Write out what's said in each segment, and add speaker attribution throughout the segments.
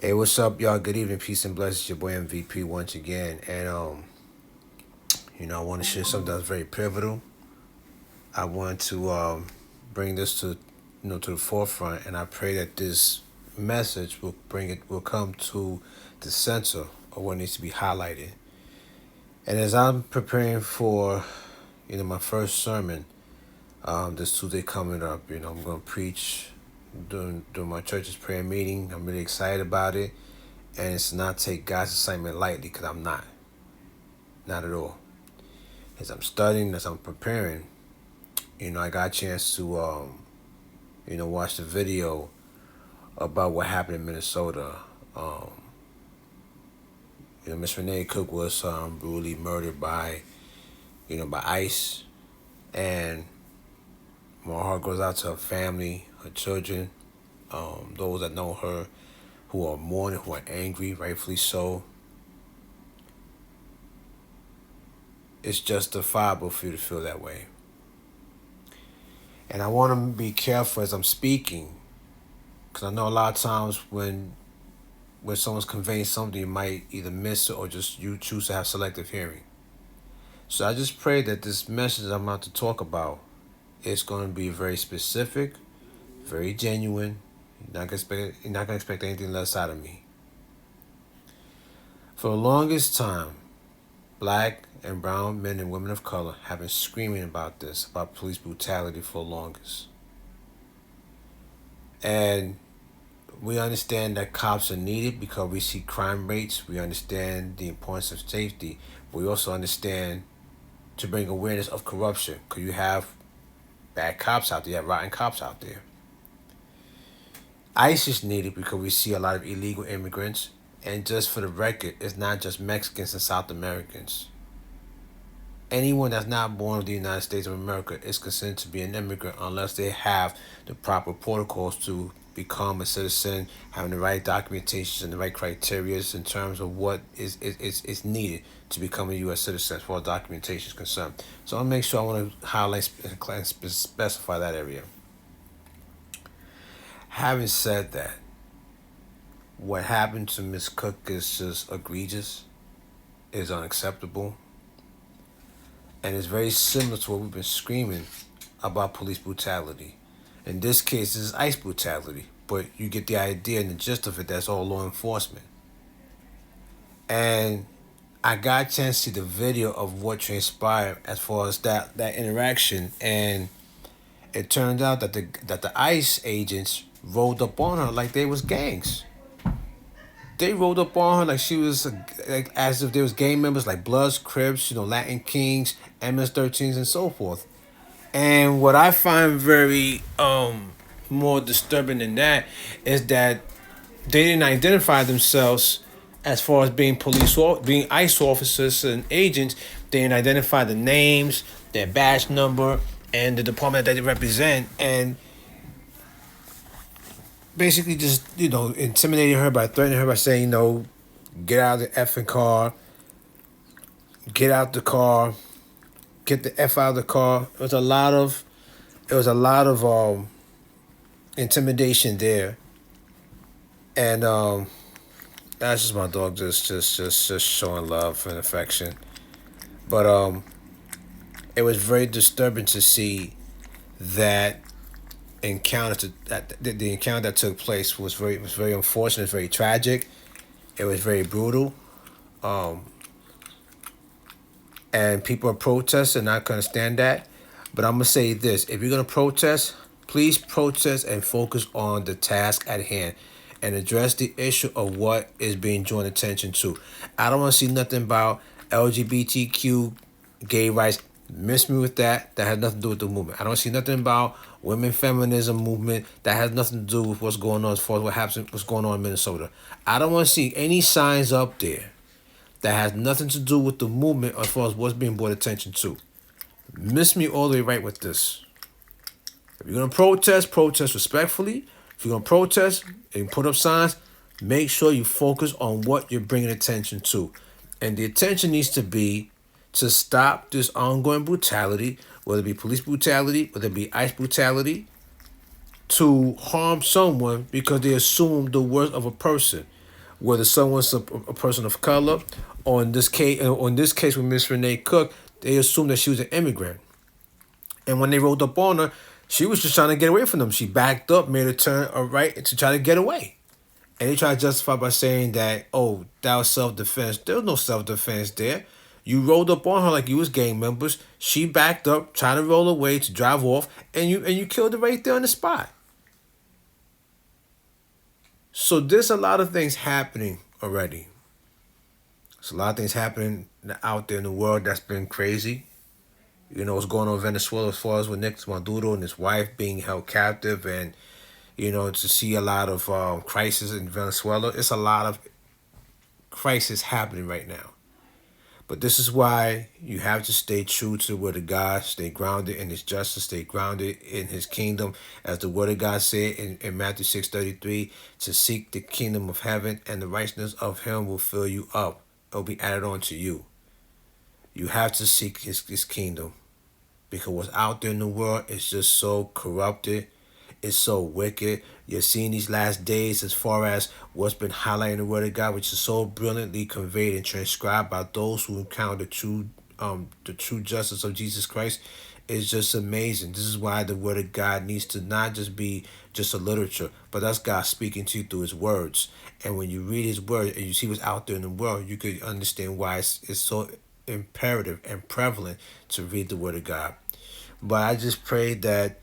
Speaker 1: Hey, what's up, y'all? Good evening, peace and blessings. Your boy MVP once again, and I want to share something that's very pivotal. I want to bring this to the forefront, and I pray that this message will come to the center of what needs to be highlighted. And as I'm preparing for, my first sermon, this Tuesday coming up, I'm gonna preach during my church's prayer meeting. I'm really excited about it, and it's not take God's assignment lightly, because I'm not at all. As I'm studying, as I'm preparing, I got a chance to watch the video about what happened in Minnesota. Um, Miss Renee Cook was brutally murdered by ICE, and my heart goes out to her family, her children, those that know her, who are mourning, who are angry, rightfully so. It's justifiable for you to feel that way. And I want to be careful as I'm speaking, because I know a lot of times when someone's conveying something, you might either miss it or just you choose to have selective hearing. So I just pray that this message I'm about to talk about is going to be very specific, very genuine. You're not gonna expect anything less out of me. For the longest time, black and brown men and women of color have been screaming about police brutality for the longest. And we understand that cops are needed because we see crime rates. We understand the importance of safety. But we also understand to bring awareness of corruption, because you have bad cops out there, you have rotten cops out there. ICE is needed because we see a lot of illegal immigrants. And just for the record, it's not just Mexicans and South Americans. Anyone that's not born of the United States of America is considered to be an immigrant unless they have the proper protocols to become a citizen, having the right documentation and the right criteria in terms of what is needed to become a U.S. citizen as far as documentation is concerned. So I'll make sure I want to highlight and specify that area. Having said that, what happened to Miss Cook is just egregious, is unacceptable, and it's very similar to what we've been screaming about police brutality. In this case, this is ICE brutality, but you get the idea and the gist of it. That's all law enforcement. And I got a chance to see the video of what transpired as far as that interaction, and it turned out that the ICE agents rolled up on her like they was gangs. They rolled up on her like she was like as if there was gang members like Bloods, Crips, Latin Kings, MS-13s, and so forth. And what I find very more disturbing than that is that they didn't identify themselves as far as being being ICE officers and agents. They didn't identify the names, their badge number, and the department that they represent, and basically just intimidating her by threatening her by saying, get out of the effing car, get out the car, get the F out of the car. It was a lot of intimidation there, and that's just my dog just showing love and affection. But it was very disturbing to see that the encounter that took place was very unfortunate, very tragic. It was very brutal. Um, and people are protesting. Not gonna stand that. But I'm gonna say this: if you're gonna protest, please protest and focus on the task at hand, and address the issue of what is being drawn attention to. I don't want to see nothing about LGBTQ, gay rights. Miss me with that. That has nothing to do with the movement. I don't see nothing about women feminism movement. That has nothing to do with what's going on as far as what's going on in Minnesota. I don't want to see any signs up there that has nothing to do with the movement as far as what's being brought attention to. Miss me all the way right with this. If you're gonna protest respectfully. If you're gonna protest and put up signs, make sure you focus on what you're bringing attention to, and the attention needs to be to stop this ongoing brutality, whether it be police brutality, whether it be ICE brutality, to harm someone because they assume the worth of a person. whether someone's a person of color, or in this case with Miss Renee Cook, they assumed that she was an immigrant. And when they rolled up on her, she was just trying to get away from them. She backed up, made a turn right to try to get away. And they try to justify by saying that, oh, that was self-defense. There was no self-defense there. You rolled up on her like you was gang members. She backed up, trying to roll away to drive off, and you killed her right there on the spot. So there's a lot of things happening already. There's a lot of things happening out there in the world that's been crazy. You know what's going on in Venezuela as far as with Nicolas Maduro and his wife being held captive, and to see a lot of crisis in Venezuela. It's a lot of crisis happening right now. But this is why you have to stay true to the word of God, stay grounded in his justice, stay grounded in his kingdom. As the word of God said in Matthew 6:33, to seek the kingdom of heaven, and the righteousness of him will fill you up. It will be added on to you. You have to seek his kingdom, because what's out there in the world is just so corrupted. It's so wicked. You're seeing these last days as far as what's been highlighted in the Word of God, which is so brilliantly conveyed and transcribed by those who encounter the true justice of Jesus Christ. Is just amazing. This is why the Word of God needs to not just be just a literature, but that's God speaking to you through His words. And when you read His word and you see what's out there in the world, you could understand why it's so imperative and prevalent to read the Word of God. But I just pray that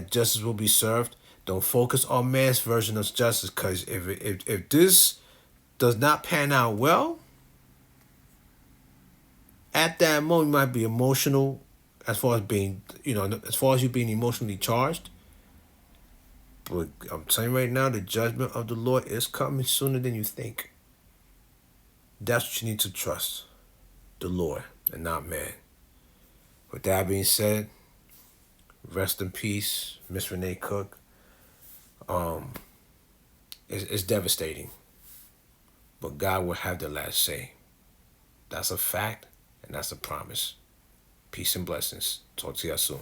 Speaker 1: justice will be served. Don't focus on man's version of justice, because if this does not pan out well, at that moment you might be emotional, as far as being, as far as you being emotionally charged. But I'm telling you right now, the judgment of the Lord is coming sooner than you think. That's what you need to trust, the Lord and not man. With that being said, rest in peace, Miss Renee Cook. It's devastating, but God will have the last say. That's a fact, and that's a promise. Peace and blessings. Talk to you soon.